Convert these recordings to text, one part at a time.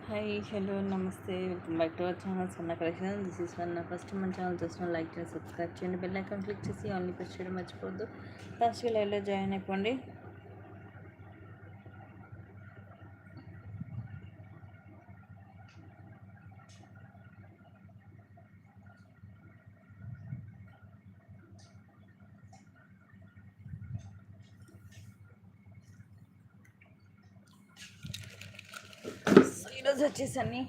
Hi, hello, namaste. Welcome back to our channel, Swarna Collection. This is Swarna. First మన channel చూసిన like చేసి subscribe చేయండి, bell icon click చేసి only press చేయడం మర్చిపోవద్దు. First లైవ్లో జాయిన్ అయిపోండి. సో ఈరోజు వచ్చేసి అన్ని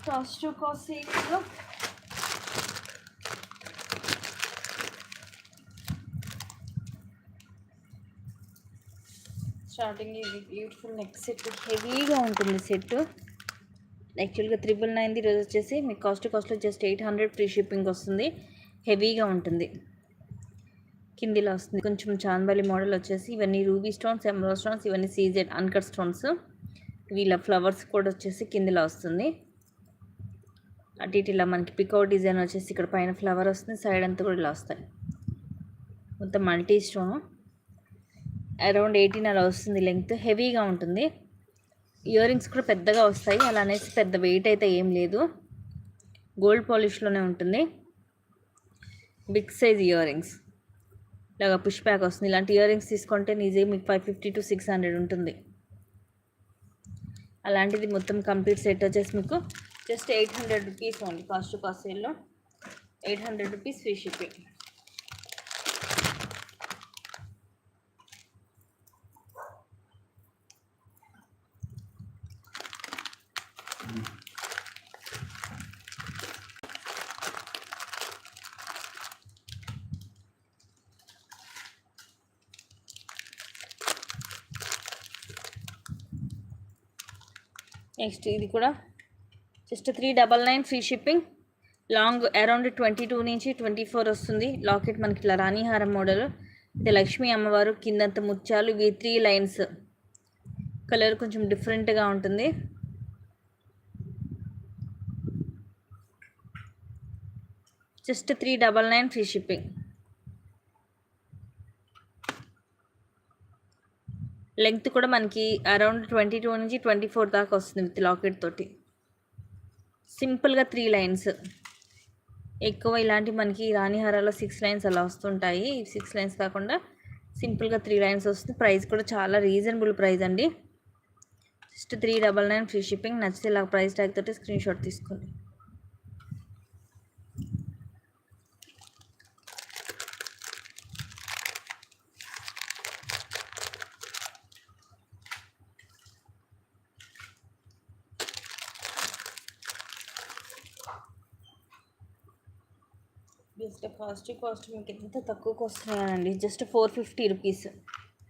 కాస్ట్ టు కాస్ట్ సేల్స్లో స్టార్టింగ్ ఇది బ్యూటిఫుల్ నెక్ సెట్, హెవీగా ఉంటుంది సెట్. యాక్చువల్గా 999 ఈరోజు వచ్చేసి మీకు కాస్ట్లో జస్ట్ 800 ఫ్రీ షిప్పింగ్ వస్తుంది. హెవీగా ఉంటుంది, కిందిలో వస్తుంది. కొంచెం చాందబాలి మోడల్ వచ్చేసి ఇవన్నీ రూబీ స్టోన్స్, ఎమరాల్డ్ స్టోన్స్, ఇవన్నీ సీజెడ్ అన్కట్ స్టోన్స్. వీళ్ళ ఫ్లవర్స్ కూడా వచ్చేసి కిందిలో వస్తుంది. అటు ఇటు ఇలా మనకి పికౌట్ డిజైన్ వచ్చేసి ఇక్కడ పైన ఫ్లవర్ వస్తుంది, సైడ్ అంతా కూడా ఇలా వస్తాయి. మొత్తం మల్టీ స్టోన్, అరౌండ్ 18 అలా వస్తుంది లెంగ్త్. హెవీగా ఉంటుంది. ఇయర్ రింగ్స్ కూడా పెద్దగా వస్తాయి, అలా అనేసి పెద్ద వెయిట్ అయితే ఏం లేదు. గోల్డ్ పాలిష్లోనే ఉంటుంది. బిగ్ సైజ్ ఇయర్ రింగ్స్ ఇలాగా పుష్ బ్యాక్ వస్తుంది. ఇలాంటి ఇయర్ రింగ్స్ తీసుకుంటే ఈజీగా మీకు 550 to 600 ఉంటుంది. అలాంటిది మొత్తం కంప్లీట్ సెట్ వచ్చేసి మీకు just 800 rupees only. Cost to cost సేల్లో 800 రూపీస్ ఫ్రీ షిప్పింగ్. నెక్స్ట్ ఇది కూడా just 399 free shipping. Long around 22 నుంచి 24 వస్తుంది. లాకెట్ మనకి ఇట్లా రాణిహారం మోడల్. ఇది లక్ష్మీ అమ్మవారు, కిందంత ముత్యాలు. ఇవి 3 లైన్స్. కలర్ కొంచెం డిఫరెంట్గా ఉంటుంది. Just 399 free shipping. లెంగ్త్ కూడా మనకి అరౌండ్ 22 నుంచి 24 దాకా వస్తుంది విత్ లాకెట్ తోటి. సింపుల్గా 3 లైన్స్. ఎక్కువ ఇలాంటి మనకి రాణిహారాలో 6 లైన్స్ అలా వస్తుంటాయి. 6 లైన్స్ కాకుండా సింపుల్గా 3 లైన్స్ వస్తుంది. ప్రైస్ కూడా చాలా రీజనబుల్ ప్రైస్ అండి. Just 399 free shipping. నచ్చితే ఇలా ప్రైస్ ట్యాగ్ తోటి స్క్రీన్ షాట్ తీసుకోండి. జస్ట్ కాస్ట్ మీకు ఎంత తక్కువకి వస్తున్నాయండి. Just 450 rupees.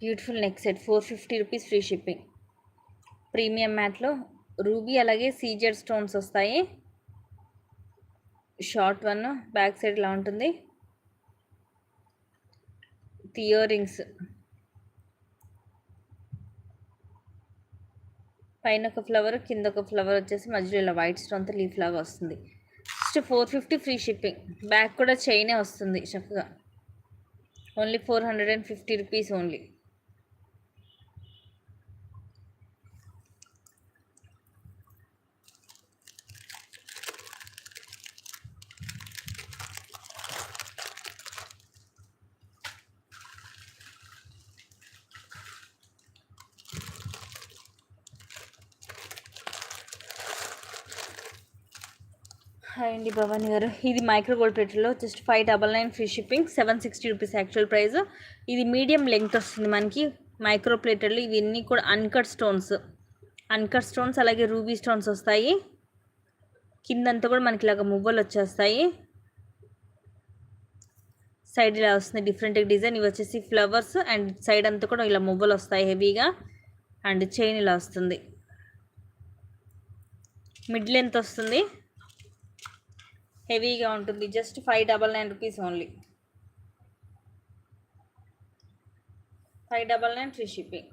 Beautiful neck set 450 rupees free shipping. Premium మ్యాట్లో రూబీ అలాగే సీజెడ్ స్టోన్స్ వస్తాయి. షార్ట్ వన్, బ్యాక్ సైడ్ ఇలా ఉంటుంది. ఇయర్ రింగ్స్ పైన ఒక ఫ్లవర్, కింద ఒక ఫ్లవర్ వచ్చేసి మధ్యలో ఇలా వైట్ స్టోన్తో లీఫ్ లాగా వస్తుంది. Just 450 free shipping. బ్యాక్ కూడా చైనే వస్తుంది చక్కగా. Only 450 rupees only. హాయ్ అండి, భవానీ గారు. ఇది మైక్రో గోల్డ్ ప్లేట్లో just 599 free shipping. 760 rupees actual price. ఇది మీడియం లెంగ్త్ వస్తుంది మనకి మైక్రో ప్లేటర్లు. ఇవన్నీ కూడా అన్కట్ స్టోన్స్ అలాగే రూబీ స్టోన్స్ వస్తాయి. కిందంతా కూడా మనకి ఇలాగ మువ్వలు వచ్చేస్తాయి. సైడ్ ఇలా వస్తుంది డిఫరెంట్ డిజైన్. ఇవి వచ్చేసి ఫ్లవర్స్ అండ్ సైడ్ అంతా కూడా ఇలా మువ్వలు వస్తాయి హెవీగా. అండ్ చైన్ ఇలా వస్తుంది. మిడ్ లెంత్ వస్తుంది, హెవీగా ఉంటుంది. Just 599 rupees only. 599 free shipping.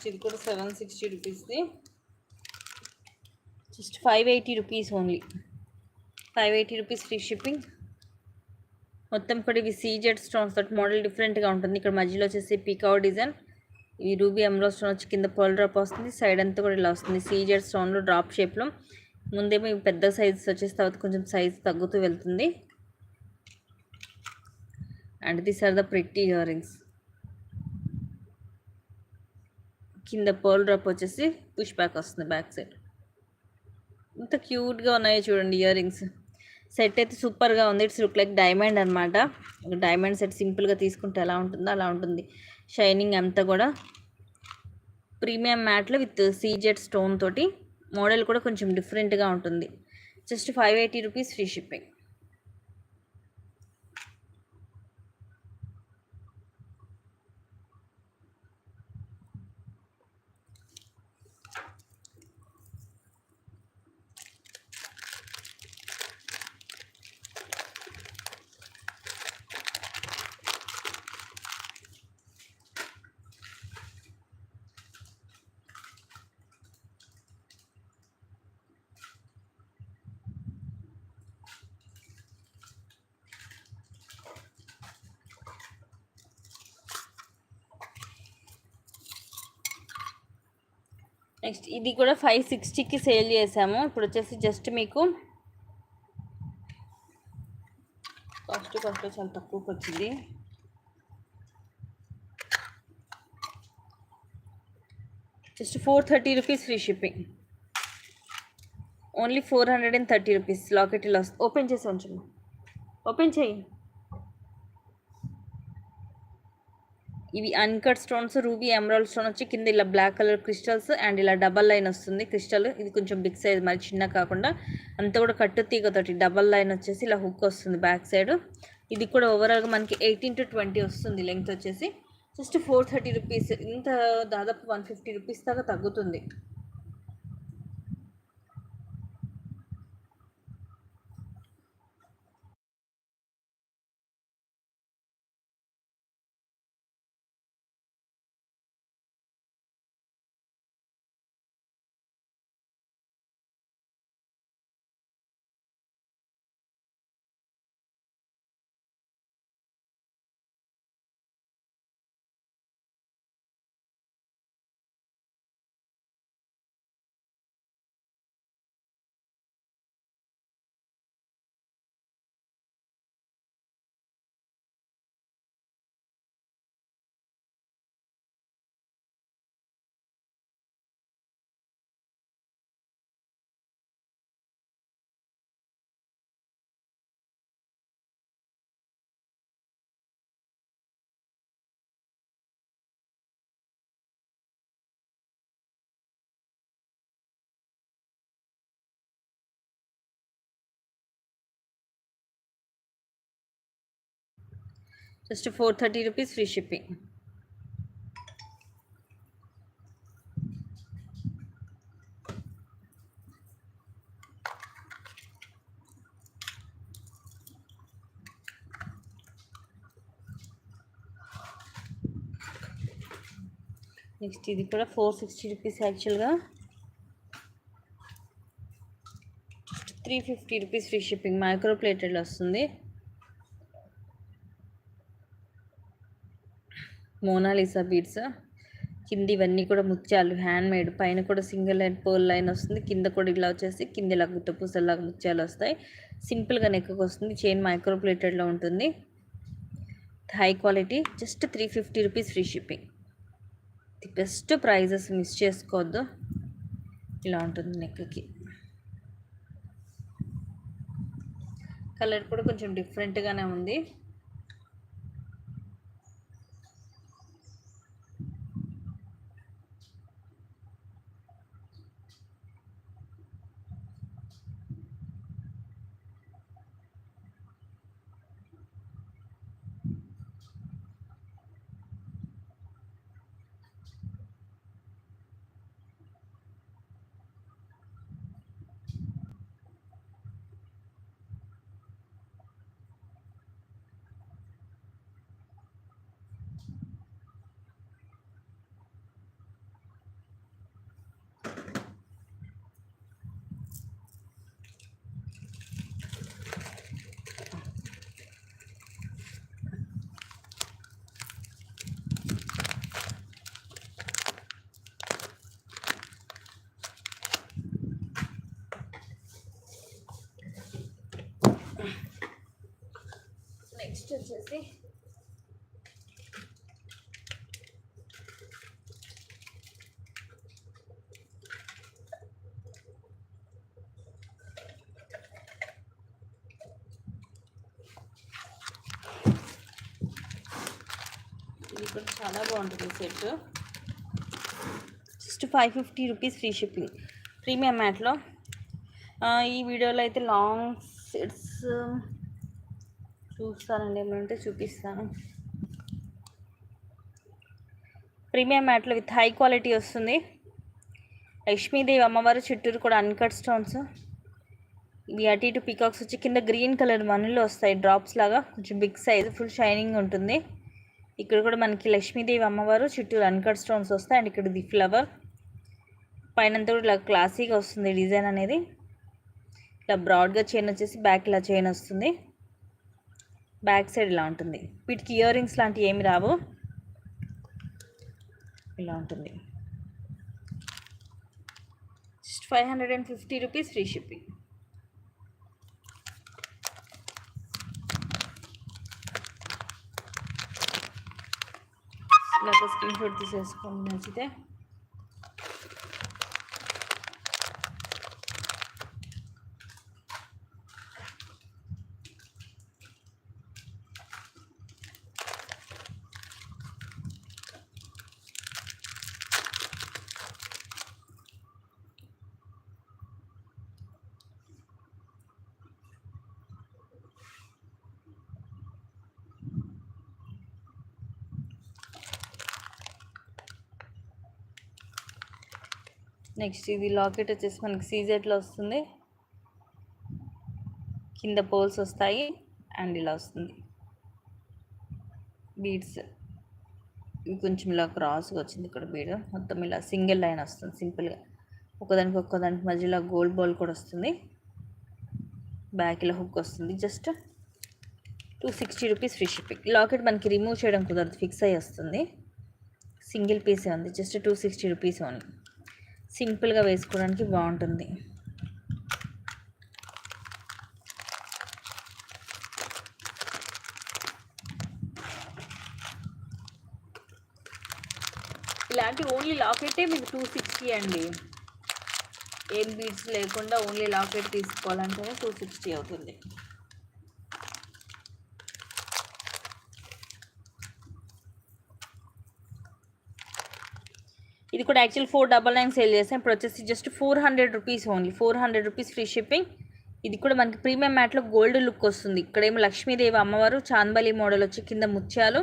Next ఇది కూడా 760 రూపీస్ది. Just 580 rupees only. 580 rupees free shipping. మొత్తం కూడా ఇవి సీజెడ్ స్టోన్స్ తోటి మోడల్ డిఫరెంట్గా ఉంటుంది. ఇక్కడ మధ్యలో వచ్చేసి పీకావ్ డిజైన్, ఈ రూబీ ఎమరాల్డ్ స్టోన్ వచ్చి కింద పర్ల్ డ్రాప్ వస్తుంది. సైడ్ అంతా కూడా ఇలా వస్తుంది సీజెడ్ స్టోన్లో డ్రాప్ షేప్లో. ముందేమో ఇవి పెద్ద సైజ్ వచ్చేసి తర్వాత కొంచెం సైజ్ తగ్గుతూ వెళ్తుంది. And these are the pretty earrings. కింద పర్ల్ డ్రాప్ వచ్చేసి పుష్ బ్యాక్ వస్తుంది బ్యాక్ సైడ్. ఇంత క్యూట్గా ఉన్నాయో చూడండి ఇయర్ రింగ్స్. సెట్ అయితే సూపర్గా ఉంది. ఇట్స్ లుక్ లైక్ డైమండ్ అనమాట. డైమండ్ సెట్ సింపుల్గా తీసుకుంటే ఎలా ఉంటుందో అలా ఉంటుంది. షైనింగ్ అంతా కూడా ప్రీమియం మ్యాట్లో విత్ సీజెడ్ స్టోన్ తోటి. మోడల్ కూడా కొంచెం డిఫరెంట్గా ఉంటుంది. Just 580 rupees free shipping. Next ఇది కూడా 560కి సేల్ చేసాము. ఇప్పుడు వచ్చేసి జస్ట్ మీకు కాస్ట్ చాలా తక్కువకి వచ్చింది. Just 430 rupees free shipping. Only 430 rupees. Locket ఇలా ఓపెన్ చేసి ఉంచండి. ఓపెన్ చేయి. ఇవి uncut stones, ruby emerald stone వచ్చి కింద ఇలా బ్లాక్ కలర్ క్రిస్టల్స్ అండ్ ఇలా డబల్ లైన్ వస్తుంది క్రిస్టల్. ఇది కొంచెం బిగ్ సైజ్, మరి చిన్న కాకుండా. అంతా కూడా కట్టు తీగతోటి డబల్ లైన్ వచ్చేసి ఇలా హుక్ వస్తుంది బ్యాక్ సైడ్. ఇది కూడా ఓవరాల్గా మనకి 18 to 20 వస్తుంది లెంగ్త్ వచ్చేసి. Just 430 rupees. ఇంత దాదాపు 150 రూపీస్ దాకా తగ్గుతుంది. Just 430 rupees free shipping. Next ఇది కూడా 460 రూపీస్. యాక్చువల్గా 350 rupees free shipping. Micro plated వస్తుంది. Monalisa beads. కింద ఇవన్నీ కూడా ముత్యాలు హ్యాండ్ మేడ్. పైన కూడా సింగిల్ లైన్ పర్ల్ లైన్ వస్తుంది. కింద కూడా ఇలా వచ్చేసి కింద ఇలా గుట్టపూసలాగా ముత్యాలు వస్తాయి. సింపుల్గా నెక్కి వస్తుంది. చైన్ మైక్రో ప్లేటెడ్లో ఉంటుంది. High quality. Just 350 rupees free shipping. The best prices, miss చేసుకోవద్దు. ఇలా ఉంటుంది నెక్కి. కలర్ కూడా కొంచెం డిఫరెంట్గానే ఉంది. వచ్చేసి ఇది కూడా చాలా బాగుంటుంది set. Just 550 rupees free shipping premium మ్యాట్లో. ఈ వీడియోలో అయితే లాంగ్ సెట్స్ చూస్తానండి, ఏమంటే చూపిస్తాను. ప్రీమియం మ్యాట్లో విత్ హై క్వాలిటీ వస్తుంది. లక్ష్మీదేవి అమ్మవారు చుట్టూరు కూడా అన్కట్ స్టోన్స్. ఇవి అటు ఇటు పీకాక్స్ వచ్చి కింద గ్రీన్ కలర్ మనీలో వస్తాయి, డ్రాప్స్ లాగా, కొంచెం బిగ్ సైజ్, ఫుల్ షైనింగ్ ఉంటుంది. ఇక్కడ కూడా మనకి లక్ష్మీదేవి అమ్మవారు చుట్టూరు అన్కట్ స్టోన్స్ వస్తాయి. అండ్ ఇక్కడ ది ఫ్లవర్ పైనంతా కూడా ఇలా క్లాసీగా వస్తుంది డిజైన్ అనేది. ఇలా బ్రాడ్గా చైన్ వచ్చేసి బ్యాక్ ఇలా చైన్ వస్తుంది, బ్యాక్ సైడ్ ఇలా ఉంటుంది. వీటికి ఇయర్ రింగ్స్ లాంటివి ఏమి రావు, ఇలా ఉంటుంది. Just 550 rupees free shipping. ఇలా స్క్రీన్ షాట్ తీసేసుకోండి నచ్చితే. నెక్స్ట్ ఇది లాకెట్ వచ్చేసి మనకి సీజెట్లో వస్తుంది, కింద పోల్స్ వస్తాయి అండ్ ఇలా వస్తుంది. బీడ్స్ ఇవి కొంచెం ఇలా క్రాస్గా వచ్చింది, ఇక్కడ బీడ్ మొత్తం ఇలా సింగిల్ లైన్ వస్తుంది సింపుల్గా. ఒక్కదానికి మధ్యలో గోల్డ్ బాల్ కూడా వస్తుంది, బ్యాక్ ఇలా హుక్ వస్తుంది. Just 260 rupees free shipping. Locket మనకి రిమూవ్ చేయడం కుదరదు, ఫిక్స్ అయ్యి వస్తుంది. సింగిల్ పీసే ఉంది, జస్ట్ 260 రూపీస్ ఓన్లీ. సింపుల్గా వేసుకోవడానికి బాగుంటుంది. ఇలాంటి ఓన్లీ లాకెటే మీకు 260 అండి. ఏం బీడ్స్ లేకుండా ఓన్లీ లాకెట్ తీసుకోవాలంటేనే 260 అవుతుంది. ఇది కూడా యాక్చువల్ 499 సేల్ చేస్తాం, ఇప్పుడు వచ్చేసి just 400 rupees only. 400 rupees free shipping. ఇది కూడా మనకి ప్రీమియం మ్యాట్లో గోల్డ్ లుక్ వస్తుంది. ఇక్కడేమో లక్ష్మీదేవి అమ్మవారు చాందబలి మోడల్ వచ్చి కింద ముత్యాలు,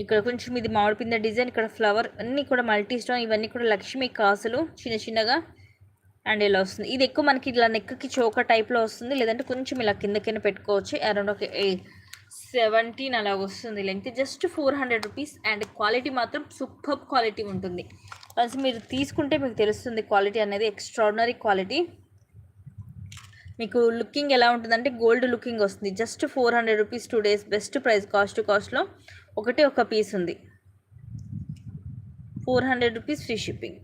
ఇక్కడ కొంచెం ఇది మామిడిపింద డిజైన్, ఇక్కడ ఫ్లవర్, అన్నీ కూడా మల్టీ స్టోన్, ఇవన్నీ కూడా లక్ష్మీ కాసులు చిన్న చిన్నగా అండ్ ఇలా వస్తుంది. ఇది ఎక్కువ మనకి ఇలా నెక్కి చోక టైప్లో వస్తుంది, లేదంటే కొంచెం ఇలా కిందకైనా పెట్టుకోవచ్చు. అరౌండ్ ఒక 17 అలా వస్తుంది length. Just 400 rupees. And quality మాత్రం సూపర్ క్వాలిటీ ఉంటుంది. అసలు మీరు తీసుకుంటే మీకు తెలుస్తుంది క్వాలిటీ అనేది, ఎక్స్ట్రాడినరీ క్వాలిటీ. మీకు లుకింగ్ ఎలా ఉంటుందంటే గోల్డ్ లుకింగ్ వస్తుంది. Just 400 rupees, 2 days best price. కాస్ట్లో ఒకటే ఒక పీస్ ఉంది. 400 రూపీస్ ఫ్రీ షిప్పింగ్.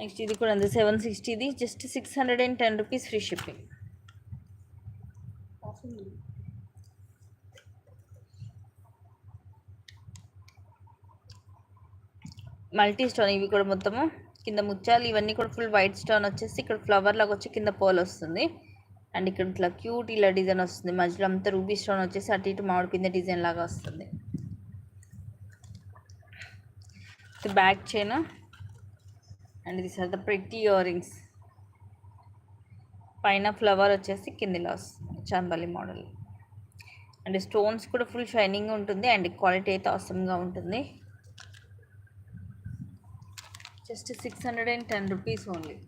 నెక్స్ట్ ఇది కూడా అంతే 760ది, just 610 rupees free shipping. Multi stone ఇవి కూడా మొత్తము కింద ముత్యాలు, ఇవన్నీ కూడా ఫుల్ వైట్ స్టోన్ వచ్చేసి ఇక్కడ ఫ్లవర్ లాగా వచ్చి కింద పోల్ వస్తుంది. అండ్ ఇక్కడ ఇట్లా క్యూట్ ఇలా డిజైన్ వస్తుంది. మధ్యలో అంతా రూబీ స్టోన్ వచ్చేసి అటు ఇటు మామిడి పింద డిజైన్ లాగా వస్తుంది. Back chain and this are the pretty earrings. పైన ఫ్లవర్ వచ్చేసి కింద ఇలా వస్తుంది, చాంబలి మోడల్. అండ్ స్టోన్స్ కూడా ఫుల్ షైనింగ్ ఉంటుంది అండ్ క్వాలిటీ అయితే అవసరంగా ఉంటుంది. Just 610 rupees only.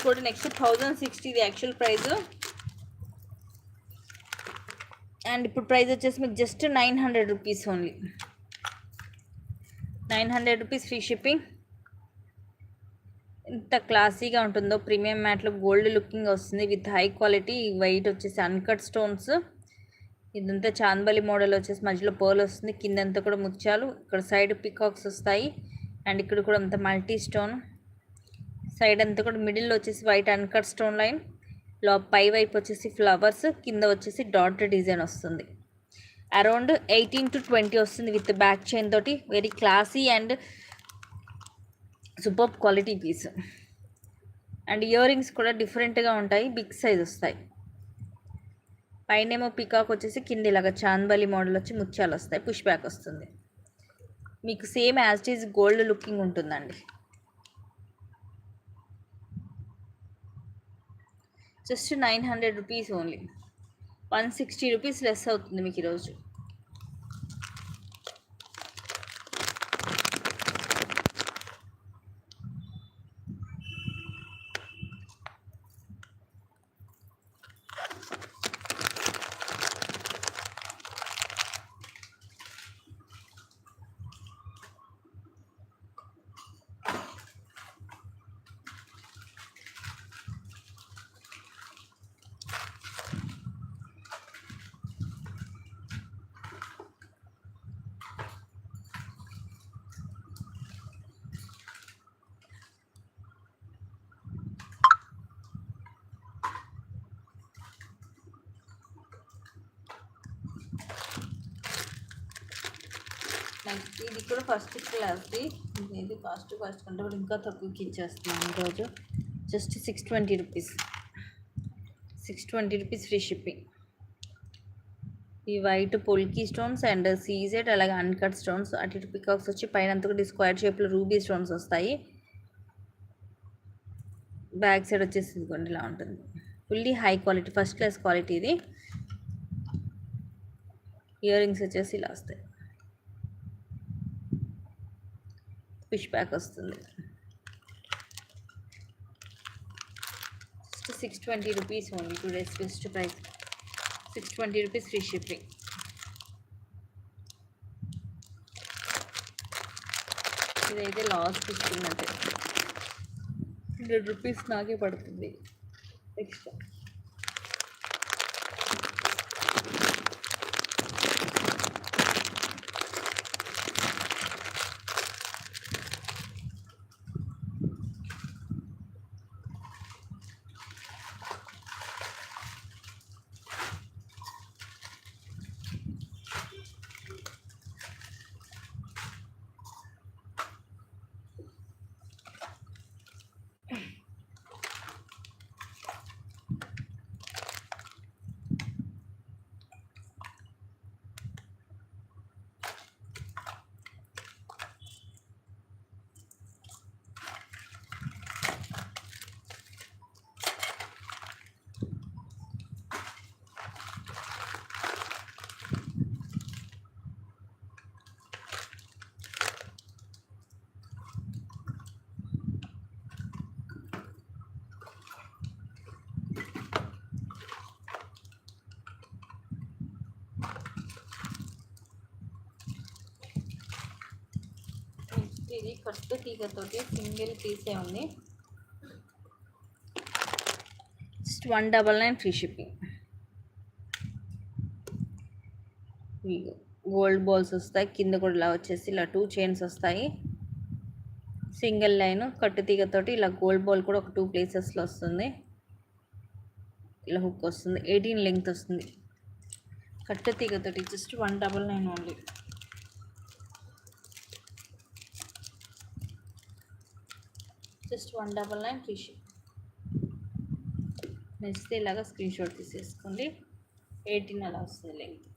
కూడా నెక్స్ట్ 1060 ఇది యాక్చువల్ ప్రైస్. అండ్ ఇప్పుడు ప్రైస్ వచ్చేసి మీకు just 900 rupees only. 900 rupees free shipping. ఎంత క్లాసీగా ఉంటుందో, ప్రీమియం మ్యాట్లో గోల్డ్ లుకింగ్ వస్తుంది విత్ హై క్వాలిటీ. వైట్ వచ్చేసి అన్కట్ స్టోన్స్. ఇదంతా చాందబలి మోడల్ వచ్చేసి మధ్యలో పర్ల్ వస్తుంది, కిందంతా కూడా ముత్యాలు, ఇక్కడ సైడ్ పికాక్స్ వస్తాయి. అండ్ ఇక్కడ కూడా అంత మల్టీ స్టోన్. సైడ్ అంతా కూడా మిడిల్లో వచ్చేసి వైట్ అన్కట్ స్టోన్ లైన్, పై వైపు వచ్చేసి ఫ్లవర్స్, కింద వచ్చేసి డాట్ డిజైన్ వస్తుంది. అరౌండ్ 18 to 20 వస్తుంది విత్ బ్యాక్ చైన్ తోటి. Very classy and super quality piece. And earrings కూడా డిఫరెంట్గా ఉంటాయి, బిగ్ సైజ్ వస్తాయి. పైనేమో పికాక్ వచ్చేసి కింద ఇలాగా చాందబలి మోడల్ వచ్చి ముత్యాలు వస్తాయి, పుష్ బ్యాక్ వస్తుంది. మీకు same as it is gold looking ఉంటుందండి. Just 900 rupees only. 160 rupees less అవుతుంది మీకు ఈరోజు. నెక్స్ట్ ఇది కూడా ఫస్ట్ క్లాస్ది. ఇది ఫస్ట్ కంటే కూడా ఇంకా తక్కువకి ఇచ్చేస్తున్నాను ఈరోజు. Just 620 rupees. 620 rupees free shipping. ఈ white polki stones and CZ అలాగే అన్కట్ స్టోన్స్, అటు ఇటు పికాక్స్ వచ్చి పైన అంతా కూడా స్క్వేర్ షేప్లో రూబీ స్టోన్స్ వస్తాయి. బ్యాక్ సైడ్ వచ్చేసి ఇదిగోండి ఇలా ఉంటుంది. Fully high quality, first class quality ఇది. ఇయర్ రింగ్స్ వచ్చేసి ఇలా వస్తాయి, పుష్ బ్యాక్ వస్తుంది. Just 620 rupees only. Today's best price 620 rupees free shipping. ఇదైతే లాస్ట్ ఇస్తుందంటే 100 రూపీస్ నాకే పడుతుంది ఎక్స్ట్రా. ఇది కట్టు తీగతోటి సింగిల్ పీసే ఉంది. Just 199 free shipping. Gold balls వస్తాయి, కింద కూడా ఇలా వచ్చేసి ఇలా 2 చైన్స్ వస్తాయి. సింగిల్ లైన్ కట్టు తీగతోటి ఇలా గోల్డ్ బాల్ కూడా ఒక 2 ప్లేసెస్లో వస్తుంది. ఇలా హుక్ వస్తుంది, 18 లెంగ్త్ వస్తుంది. కట్టు తీగతోటి just 199 only. Just 199 free ship. నచ్చితే ఇలాగా స్క్రీన్ షాట్ తీసేసుకోండి. 18 అలా వస్తుంది లెంగ్త్.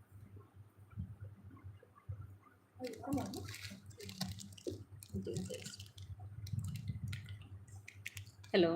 హలో.